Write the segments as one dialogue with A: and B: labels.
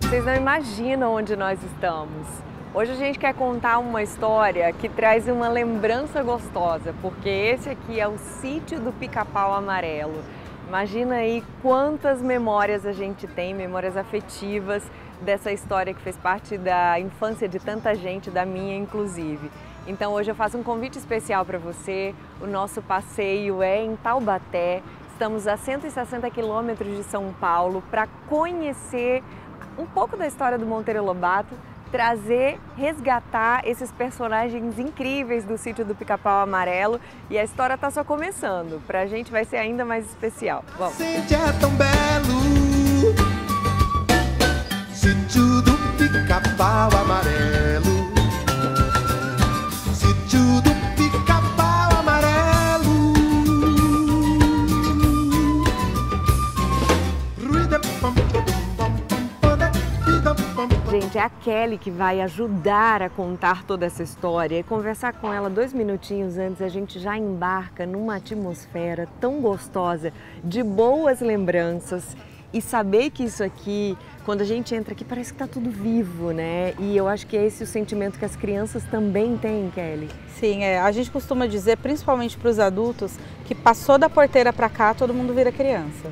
A: Vocês não imaginam onde nós estamos. Hoje a gente quer contar uma história que traz uma lembrança gostosa, porque esse aqui é o Sítio do Pica-Pau Amarelo. Imagina aí quantas memórias a gente tem, memórias afetivas dessa história que fez parte da infância de tanta gente, da minha inclusive. Então hoje eu faço um convite especial para você. O nosso passeio é em Taubaté. Estamos a 160 quilômetros de São Paulo para conhecer um pouco da história do Monteiro Lobato, trazer, resgatar esses personagens incríveis do Sítio do Pica-Pau Amarelo, e a história está só começando. Pra gente vai ser ainda mais especial. Vamos!
B: Sítio é tão belo, Sítio do Pica-Pau Amarelo, Sítio do Pica-Pau Amarelo.
A: Gente, é a Kelly que vai ajudar a contar toda essa história, e conversar com ela 2 minutinhos antes a gente já embarca numa atmosfera tão gostosa, de boas lembranças, e saber que isso aqui, quando a gente entra aqui, parece que está tudo vivo, né? E eu acho que é esse o sentimento que as crianças também têm, Kelly.
C: Sim, a gente costuma dizer, principalmente para os adultos, que passou da porteira para cá, todo mundo vira criança.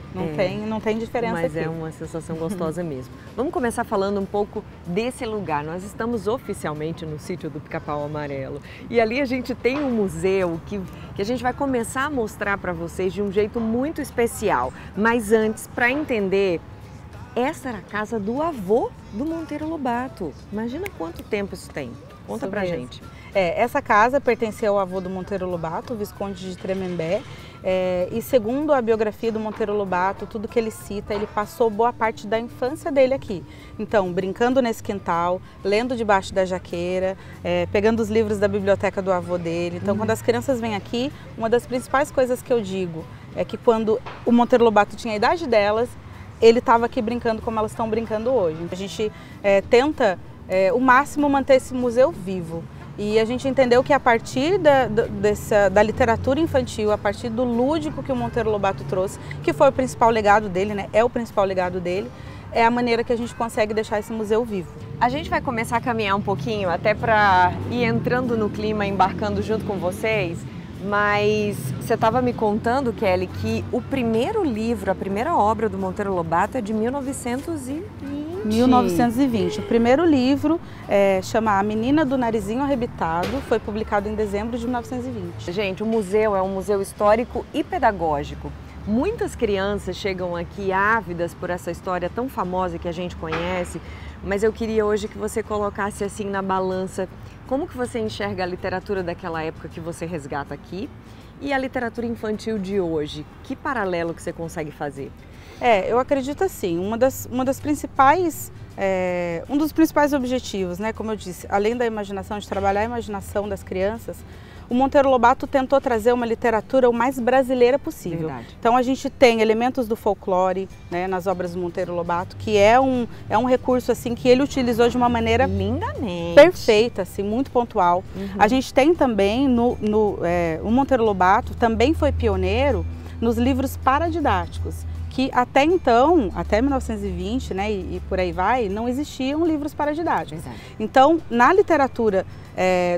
C: Não tem diferença
A: mas
C: aqui.
A: É uma sensação gostosa mesmo. Vamos começar falando um pouco desse lugar. Nós estamos oficialmente no Sítio do Pica-Pau Amarelo. E ali a gente tem um museu que a gente vai começar a mostrar para vocês de um jeito muito especial. Mas antes, para entender, essa era a casa do avô do Monteiro Lobato. Imagina quanto tempo isso tem. Conta pra gente.
C: Essa casa pertenceu ao avô do Monteiro Lobato, o Visconde de Tremembé, e segundo a biografia do Monteiro Lobato, tudo que ele cita, ele passou boa parte da infância dele aqui. Então, brincando nesse quintal, lendo debaixo da jaqueira, pegando os livros da biblioteca do avô dele. Então, quando as crianças vêm aqui, uma das principais coisas que eu digo é que quando o Monteiro Lobato tinha a idade delas, ele estava aqui brincando como elas estão brincando hoje. A gente tenta, o máximo, manter esse museu vivo. E a gente entendeu que a partir da literatura infantil, a partir do lúdico que o Monteiro Lobato trouxe, que foi o principal legado dele, né? É o principal legado dele, é a maneira que a gente consegue deixar esse museu vivo.
A: A gente vai começar a caminhar um pouquinho, até para ir entrando no clima, embarcando junto com vocês. Mas você estava me contando, Kelly, que o primeiro livro, a primeira obra do Monteiro Lobato é de 1920.
C: 1920. O primeiro livro chama A Menina do Narizinho Arrebitado, foi publicado em dezembro de 1920.
A: Gente, o museu é um museu histórico e pedagógico. Muitas crianças chegam aqui ávidas por essa história tão famosa que a gente conhece, mas eu queria hoje que você colocasse assim na balança como que você enxerga a literatura daquela época que você resgata aqui e a literatura infantil de hoje. Que paralelo que você consegue fazer?
C: Eu acredito assim, um dos principais objetivos, né, como eu disse, além da imaginação, de trabalhar a imaginação das crianças, o Monteiro Lobato tentou trazer uma literatura o mais brasileira possível.
A: Verdade.
C: Então a gente tem elementos do folclore, né, nas obras do Monteiro Lobato, que é um recurso assim que ele utilizou de uma maneira
A: lindamente
C: perfeita, assim, muito pontual. A gente tem também o Monteiro Lobato também foi pioneiro nos livros paradidáticos, que até então, até 1920, né, e por aí vai, não existiam livros paradidáticos.
A: Exato.
C: Então, na literatura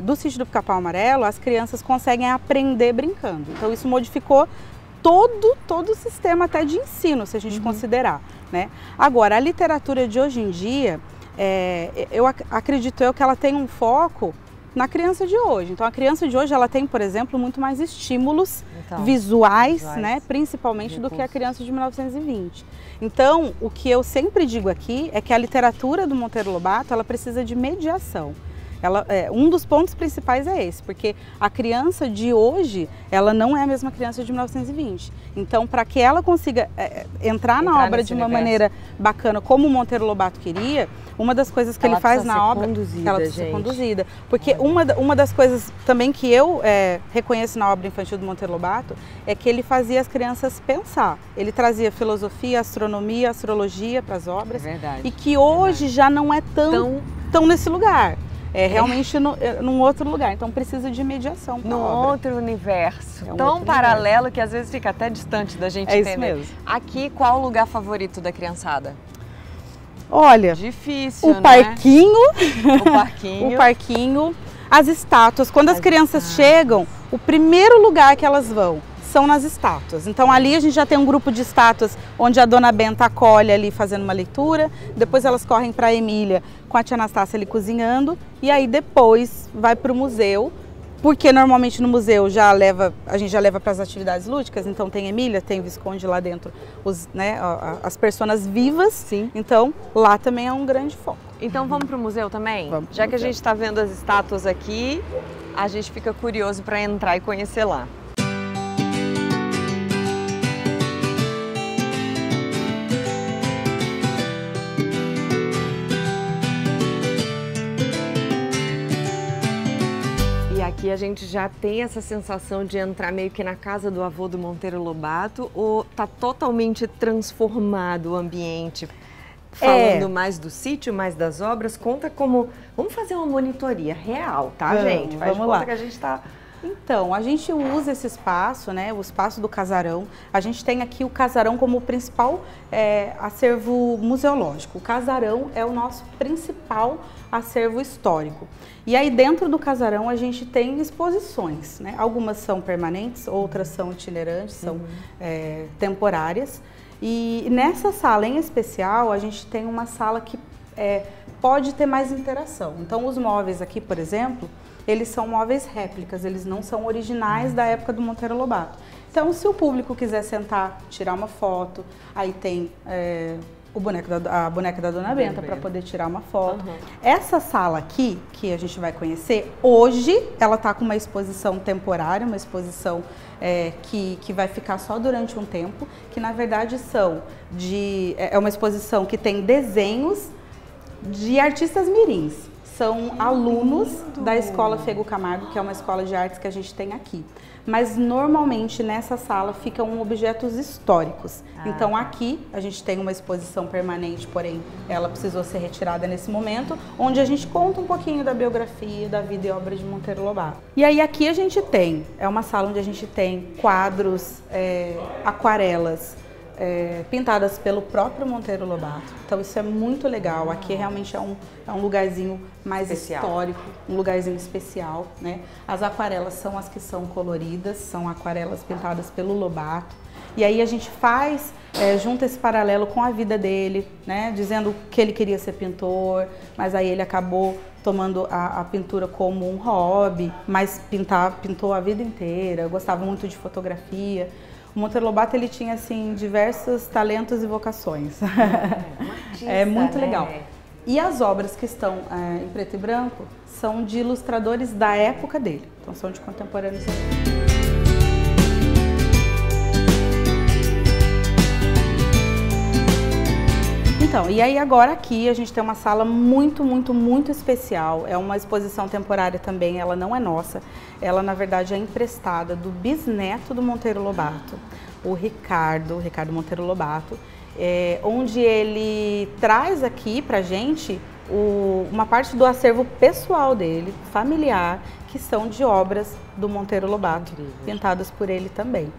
C: do Sítio do Pica-Pau Amarelo, as crianças conseguem aprender brincando. Então, isso modificou todo o sistema até de ensino, se a gente considerar, né? Agora, a literatura de hoje em dia, eu acredito que ela tem um foco na criança de hoje. Então, a criança de hoje, ela tem, por exemplo, muito mais estímulos visuais, né, principalmente do que a criança de 1920. Então, o que eu sempre digo aqui é que a literatura do Monteiro Lobato, ela precisa de mediação. Um dos pontos principais é esse, porque a criança de hoje, ela não é a mesma criança de 1920. Então, para que ela consiga entrar na obra de uma maneira bacana, como o Monteiro Lobato queria, uma das coisas que ele faz na obra, ela precisa ser conduzida. Porque uma das coisas também que eu reconheço na obra infantil do Monteiro Lobato é que ele fazia as crianças pensar. Ele trazia filosofia, astronomia, astrologia para as obras.
A: Verdade.
C: E que hoje já não é tão nesse lugar. Realmente num outro lugar, então precisa de mediação.
A: Num outro universo, tão paralelo que às vezes fica até distante da gente entender.
C: Isso mesmo.
A: Aqui, qual o lugar favorito da criançada?
C: Olha,
A: difícil,
C: o parquinho,
A: O parquinho.
C: o parquinho, as estátuas. Quando as crianças chegam, o primeiro lugar que elas vão são nas estátuas. Então ali a gente já tem um grupo de estátuas onde a Dona Benta acolhe ali fazendo uma leitura, depois elas correm para a Emília com a tia Anastácia ali cozinhando e aí depois vai para o museu, porque normalmente no museu a gente já leva para as atividades lúdicas, então tem Emília, tem Visconde lá dentro, as personas vivas.
A: Sim.
C: Então lá também é um grande foco.
A: Então vamos para o museu também?
C: Vamos pro
A: Já que a
C: museu.
A: gente está vendo as estátuas aqui, a gente fica curioso para entrar e conhecer lá. E aqui a gente já tem essa sensação de entrar meio que na casa do avô do Monteiro Lobato, ou tá totalmente transformado o ambiente? Falando mais do sítio, mais das obras, conta como... Vamos fazer uma monitoria real, tá, gente? Faz de
C: vamos
A: conta
C: lá.
A: que a gente tá...
C: Então, a gente usa esse espaço, né, o espaço do casarão. A gente tem aqui o casarão como o principal acervo museológico. O casarão é o nosso principal acervo histórico. E aí dentro do casarão a gente tem exposições, né? Algumas são permanentes, outras são itinerantes, são temporárias. E nessa sala em especial a gente tem uma sala que pode ter mais interação. Então os móveis aqui, por exemplo, eles são móveis réplicas, eles não são originais da época do Monteiro Lobato. Então, se o público quiser sentar, tirar uma foto, aí tem a boneca da Dona Benta para poder tirar uma foto.
A: Uhum.
C: Essa sala aqui, que a gente vai conhecer, hoje ela está com uma exposição temporária, uma exposição que vai ficar só durante um tempo, que na verdade é uma exposição que tem desenhos de artistas mirins. São alunos da Escola Fego Camargo, que é uma escola de artes que a gente tem aqui. Mas normalmente nessa sala ficam objetos históricos. Então aqui a gente tem uma exposição permanente, porém ela precisou ser retirada nesse momento, onde a gente conta um pouquinho da biografia, da vida e obra de Monteiro Lobato. E aí aqui a gente é uma sala onde a gente tem quadros, aquarelas, pintadas pelo próprio Monteiro Lobato. Então isso é muito legal. Aqui realmente é um lugarzinho mais histórico, um lugarzinho especial, né? As aquarelas são as que são coloridas, são aquarelas pintadas pelo Lobato. E aí a gente junta esse paralelo com a vida dele, né? Dizendo que ele queria ser pintor, mas aí ele acabou tomando a pintura como um hobby, mas pintou a vida inteira, gostava muito de fotografia. O Monteiro Lobato ele tinha assim diversos talentos e vocações. É muito legal. E as obras que estão em preto e branco são de ilustradores da época dele, então são de contemporâneos. Então, e aí agora aqui a gente tem uma sala muito, muito, muito especial. É uma exposição temporária também, ela não é nossa. Ela, na verdade, é emprestada do bisneto do Monteiro Lobato, o Ricardo Monteiro Lobato, onde ele traz aqui pra gente uma parte do acervo pessoal dele, familiar, que são de obras do Monteiro Lobato, pintadas por ele também.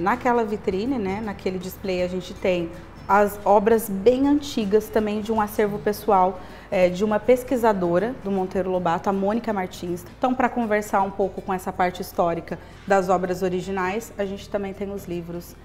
C: Naquela vitrine, né, naquele display, a gente tem as obras bem antigas também de um acervo pessoal de uma pesquisadora do Monteiro Lobato, a Mônica Martins. Então, para conversar um pouco com essa parte histórica das obras originais, a gente também tem os livros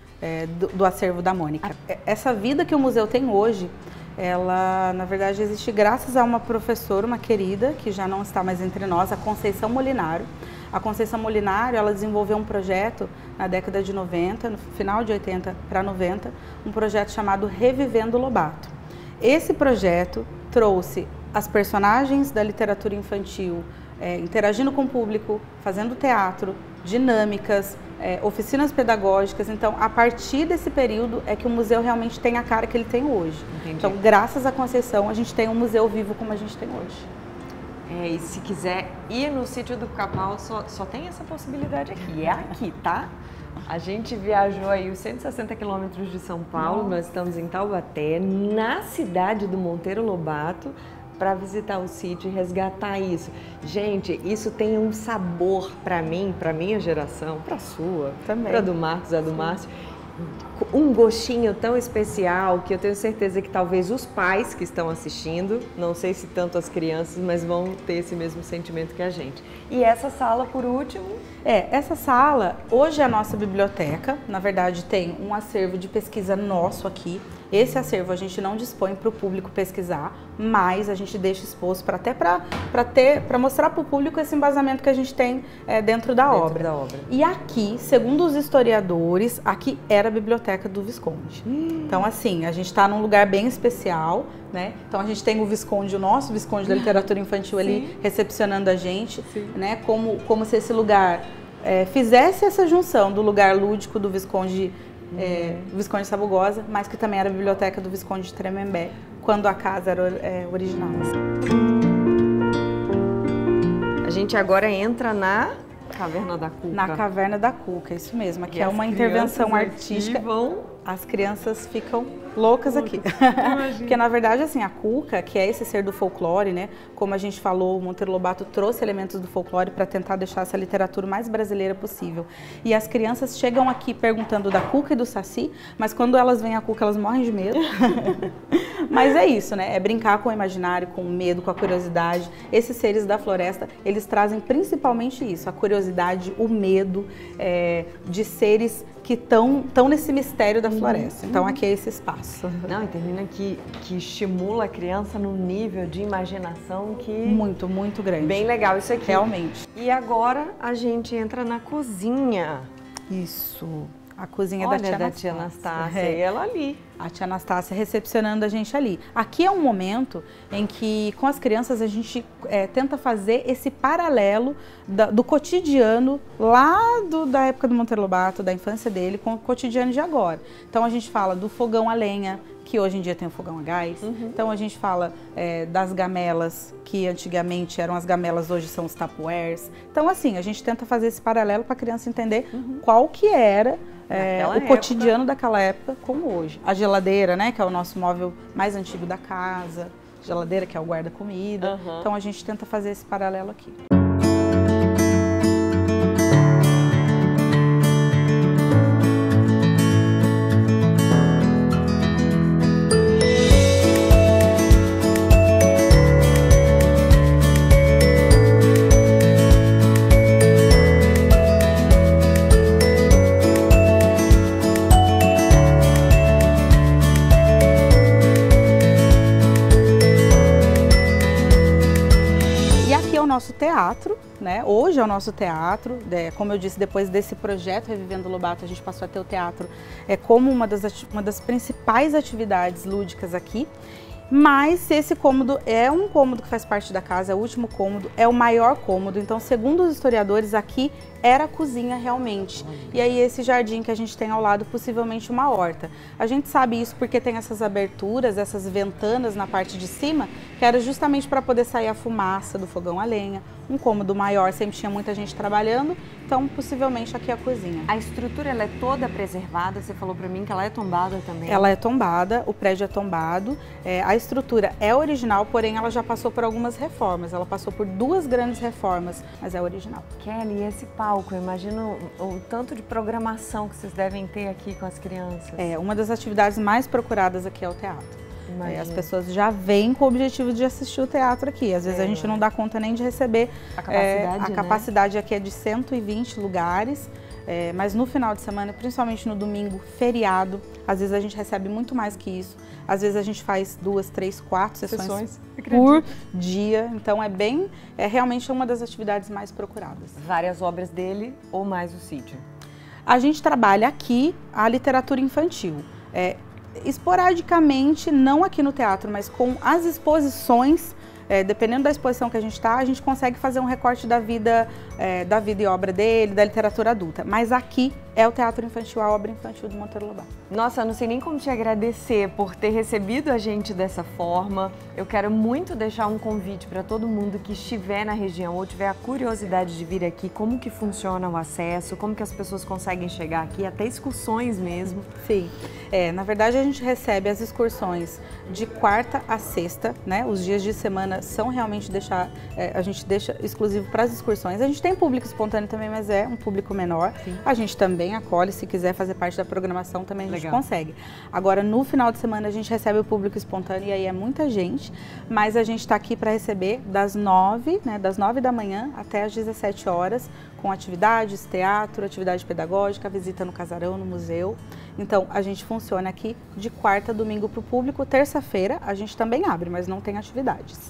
C: do acervo da Mônica. Essa vida que o museu tem hoje, ela, na verdade, existe graças a uma professora, uma querida, que já não está mais entre nós, a Conceição Molinaro. A Conceição Molinaro, ela desenvolveu um projeto na década de 90, no final de 80 para 90, um projeto chamado Revivendo Lobato. Esse projeto trouxe as personagens da literatura infantil interagindo com o público, fazendo teatro, dinâmicas, oficinas pedagógicas. Então, a partir desse período é que o museu realmente tem a cara que ele tem hoje. Entendi. Então, graças à Conceição, a gente tem um museu vivo como a gente tem hoje.
A: E se quiser ir no sítio do Pica-Pau, só tem essa possibilidade aqui. É aqui, tá? A gente viajou aí os 160 quilômetros de São Paulo, nós estamos em Taubaté, na cidade do Monteiro Lobato, para visitar o sítio e resgatar isso. Gente, isso tem um sabor para mim, para minha geração, para a sua, para do Marcos, a do Márcio. um gostinho tão especial que eu tenho certeza que talvez os pais que estão assistindo, não sei se tanto as crianças, mas vão ter esse mesmo sentimento que a gente. E essa sala, por último?
C: Essa sala hoje é a nossa biblioteca. Na verdade, tem um acervo de pesquisa nosso aqui. Esse acervo a gente não dispõe para o público pesquisar, mas a gente deixa exposto para mostrar para o público esse embasamento que a gente tem dentro da obra. E aqui, segundo os historiadores, aqui era a biblioteca do Visconde. Então, assim, a gente está num lugar bem especial, né? Então a gente tem o Visconde, o nosso Visconde da literatura infantil ali recepcionando a gente, né? Como se esse lugar fizesse essa junção do lugar lúdico do Visconde. Visconde de Sabugosa, mas que também era a biblioteca do Visconde de Tremembé, quando a casa era original.
A: A gente agora entra na Caverna da Cuca.
C: Na Caverna da Cuca, isso mesmo. Aqui é uma intervenção artística. As crianças ficam loucas aqui. Porque, na verdade, assim, a Cuca, que é esse ser do folclore, né? Como a gente falou, o Monteiro Lobato trouxe elementos do folclore para tentar deixar essa literatura o mais brasileira possível. E as crianças chegam aqui perguntando da Cuca e do Saci, mas quando elas veem a Cuca, elas morrem de medo. Mas é isso, né? É brincar com o imaginário, com o medo, com a curiosidade. Esses seres da floresta, eles trazem principalmente isso, a curiosidade, o medo de seres que estão nesse mistério da floresta. Então aqui é esse espaço.
A: Não, e termina que estimula a criança num nível de imaginação que...
C: Muito, muito grande.
A: Bem legal isso aqui.
C: Realmente.
A: E agora a gente entra na cozinha.
C: Isso. A cozinha
A: Olha,
C: da tia
A: Anastácia. E ela ali.
C: A tia Anastácia recepcionando a gente ali. Aqui é um momento em que, com as crianças, a gente tenta fazer esse paralelo do cotidiano lá da época do Monteiro Lobato, da infância dele, com o cotidiano de agora. Então a gente fala do fogão a lenha, que hoje em dia tem o fogão a gás. Então a gente fala das gamelas, que antigamente eram as gamelas, hoje são os tupperwares. Então assim, a gente tenta fazer esse paralelo para a criança entender qual que era o cotidiano daquela época com hoje. A geladeira, né, que é o nosso móvel mais antigo da casa. Geladeira, que é o guarda-comida. Então a gente tenta fazer esse paralelo aqui. Nosso teatro, né? Hoje é o nosso teatro, como eu disse, depois desse projeto Revivendo Lobato, a gente passou a ter o teatro como uma das principais atividades lúdicas aqui. Mas esse cômodo é um cômodo que faz parte da casa, é o último cômodo, é o maior cômodo. Então, segundo os historiadores, aqui era a cozinha realmente. E aí esse jardim que a gente tem ao lado, possivelmente uma horta. A gente sabe isso porque tem essas aberturas, essas ventanas na parte de cima, que era justamente para poder sair a fumaça do fogão a lenha. Um cômodo maior, sempre tinha muita gente trabalhando, então possivelmente aqui é a cozinha.
A: A estrutura ela é toda preservada, você falou para mim que ela é tombada também.
C: Ela é tombada, o prédio é tombado, a estrutura é original, porém ela já passou por algumas reformas, ela passou por 2 grandes reformas, mas é original.
A: Kelly, e esse palco, eu imagino o tanto de programação que vocês devem ter aqui com as crianças.
C: Uma das atividades mais procuradas aqui é o teatro. As pessoas já vêm com o objetivo de assistir o teatro aqui. Às vezes a gente não dá conta nem de receber. A capacidade, a capacidade aqui é de 120 lugares, mas no final de semana, principalmente no domingo, feriado, às vezes a gente recebe muito mais que isso. Às vezes a gente faz 2, 3, 4 sessões por dia. Então é realmente uma das atividades mais procuradas.
A: Várias obras dele ou mais o sítio?
C: A gente trabalha aqui a literatura infantil. Esporadicamente, não aqui no teatro, mas com as exposições, dependendo da exposição que a gente está, a gente consegue fazer um recorte da vida e obra dele, da literatura adulta. Mas aqui é o teatro infantil, a obra infantil do Monteiro Lobato.
A: Nossa, eu não sei nem como te agradecer por ter recebido a gente dessa forma. Eu quero muito deixar um convite para todo mundo que estiver na região ou tiver a curiosidade de vir aqui, como que funciona o acesso, como que as pessoas conseguem chegar aqui, até excursões mesmo.
C: Sim, na verdade a gente recebe as excursões de quarta a sexta, né? Os dias de semana são realmente a gente deixa exclusivo para as excursões. A gente tem público espontâneo também, mas é um público menor. Sim. A gente também também acolhe, se quiser fazer parte da programação também a gente
A: Legal.
C: consegue. Agora, no final de semana a gente recebe o público espontâneo e aí é muita gente, mas a gente está aqui para receber das 9 da manhã até as 17 horas, com atividades, teatro, atividade pedagógica, visita no casarão, no museu. Então, a gente funciona aqui de quarta a domingo para o público. Terça-feira a gente também abre, mas não tem atividades.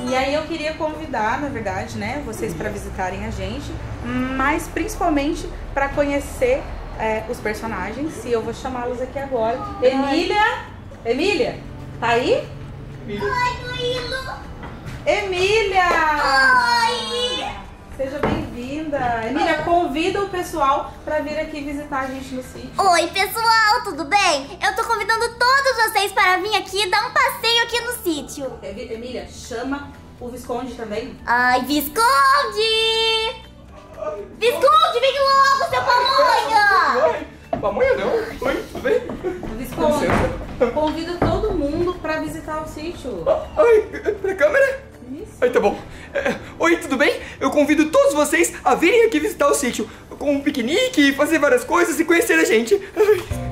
C: E aí eu queria convidar, na verdade, né, vocês para visitarem a gente, mas principalmente para conhecer os personagens, e eu vou chamá-los aqui agora. Emília, tá aí?
D: Oi, Murilo!
C: Emília!
D: Oi!
C: Seja bem-vinda. Emília, convida o pessoal para vir aqui visitar a gente no sítio.
D: Oi, pessoal, tudo bem? Eu tô convidando todos vocês para vir aqui dar um passeio aqui no sítio.
C: Emília, chama o Visconde também.
D: Ai, Visconde! Visconde, vem logo, seu pamonha!
E: Pamonha não? Oi, tudo bem?
C: Visconde, convida todo mundo para visitar o sítio.
E: Oi, pra câmera?
C: Isso.
E: Ai, tá bom. Oi, tudo bem? Eu convido todos vocês a virem aqui visitar o sítio. Com um piquenique, fazer várias coisas e conhecer a gente. Ai.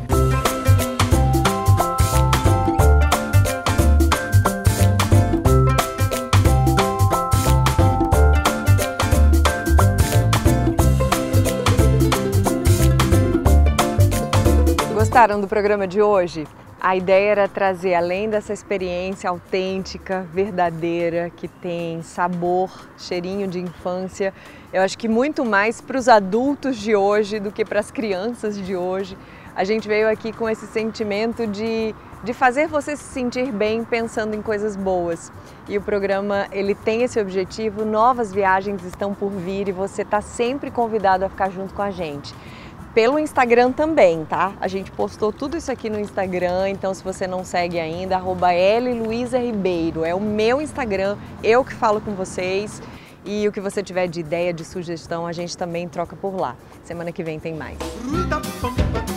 A: Gostaram do programa de hoje? A ideia era trazer, além dessa experiência autêntica, verdadeira, que tem sabor, cheirinho de infância, eu acho que muito mais para os adultos de hoje do que para as crianças de hoje. A gente veio aqui com esse sentimento de fazer você se sentir bem pensando em coisas boas. E o programa ele tem esse objetivo, novas viagens estão por vir e você está sempre convidado a ficar junto com a gente. Pelo Instagram também, tá? A gente postou tudo isso aqui no Instagram, então se você não segue ainda, @LLuizaRibeiro. É o meu Instagram, eu que falo com vocês. E o que você tiver de ideia, de sugestão, a gente também troca por lá. Semana que vem tem mais.
B: Ruda, pam, pam.